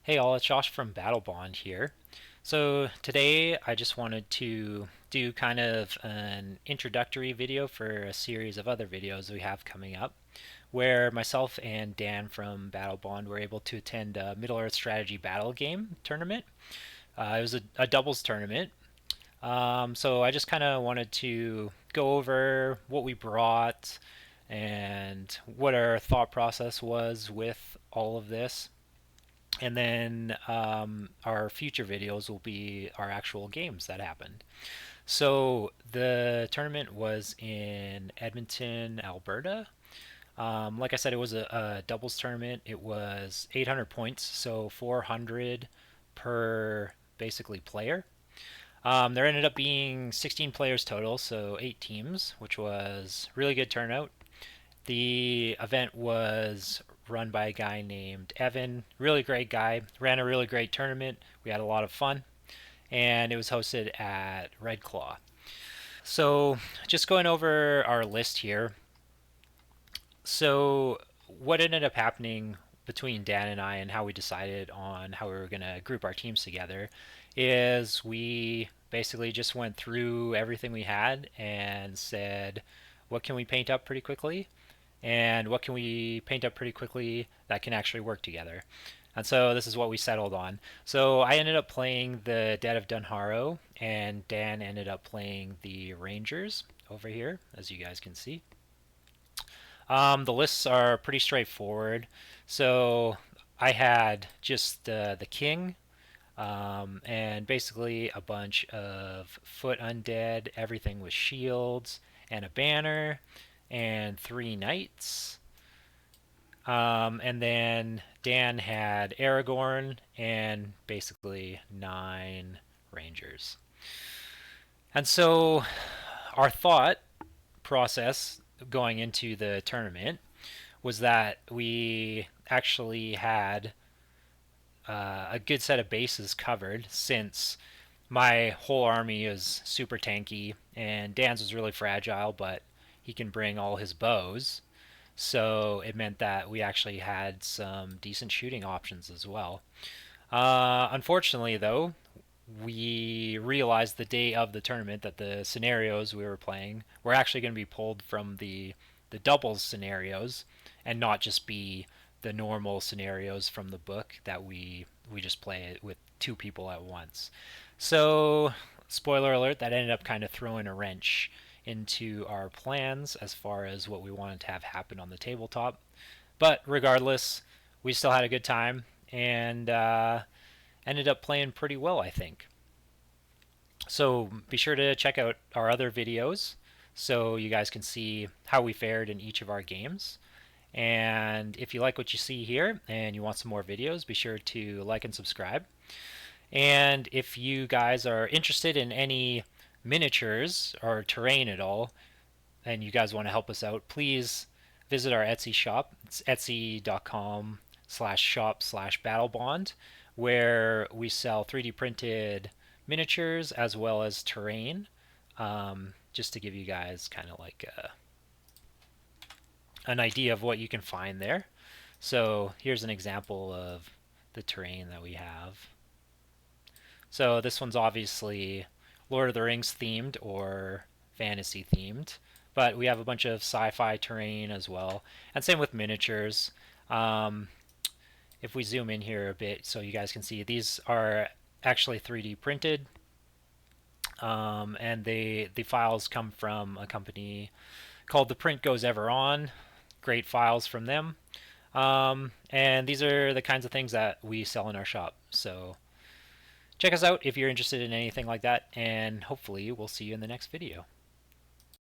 Hey all, it's Josh from Battlebond here. So today I just wanted to do kind of an introductory video for a series of other videos we have coming up, where myself and Dan from Battlebond were able to attend a Middle-earth strategy battle game tournament. It was a doubles tournament. So I just kind of wanted to go over what we brought and what our thought process was with all of this. And then our future videos will be our actual games that happened. So the tournament was in Edmonton, Alberta. Like I said, it was a doubles tournament. It was 800 points, so 400 per basically player. There ended up being 16 players total, so 8 teams, which was really good turnout. The event was run by a guy named Evan, really great guy, ran a really great tournament. We had a lot of fun, and it was hosted at Red Claw. So, just going over our list here. So, what ended up happening between Dan and I and how we decided on how we were going to group our teams together is we basically just went through everything we had and said, what can we paint up pretty quickly? And what can we paint up pretty quickly that can actually work together. And so this is what we settled on. So I ended up playing the Dead of Dunharrow, and Dan ended up playing the Rangers over here, as you guys can see. The lists are pretty straightforward. So I had just the king, and basically a bunch of foot undead, everything with shields, and a banner, and 3 knights. And then Dan had Aragorn and basically 9 rangers. And so our thought process going into the tournament was that we actually had a good set of bases covered, since my whole army is super tanky and Dan's was really fragile, but he can bring all his bows. So it meant that we actually had some decent shooting options as well. Unfortunately, though, we realized the day of the tournament that the scenarios we were playing were actually going to be pulled from the doubles scenarios and not just be the normal scenarios from the book that we just play it with 2 people at once. So, spoiler alert, that ended up kind of throwing a wrench into our plans as far as what we wanted to have happen on the tabletop. But regardless, we still had a good time and ended up playing pretty well, I think. So be sure to check out our other videos so you guys can see how we fared in each of our games. And if you like what you see here and you want some more videos, be sure to like and subscribe. And if you guys are interested in any miniatures or terrain at all, and you guys want to help us out, please visit our Etsy shop. It's etsy.com/shop/battlebond, where we sell 3D printed miniatures as well as terrain, just to give you guys kind of like an idea of what you can find there. So here's an example of the terrain that we have. So this one's obviously Lord of the Rings themed or fantasy themed, but we have a bunch of sci-fi terrain as well, and same with miniatures. Um, if we zoom in here a bit so you guys can see, these are actually 3D printed, and the files come from a company called The Print Goes Ever On. Great files from them. And these are the kinds of things that we sell in our shop. So check us out if you're interested in anything like that, and hopefully we'll see you in the next video.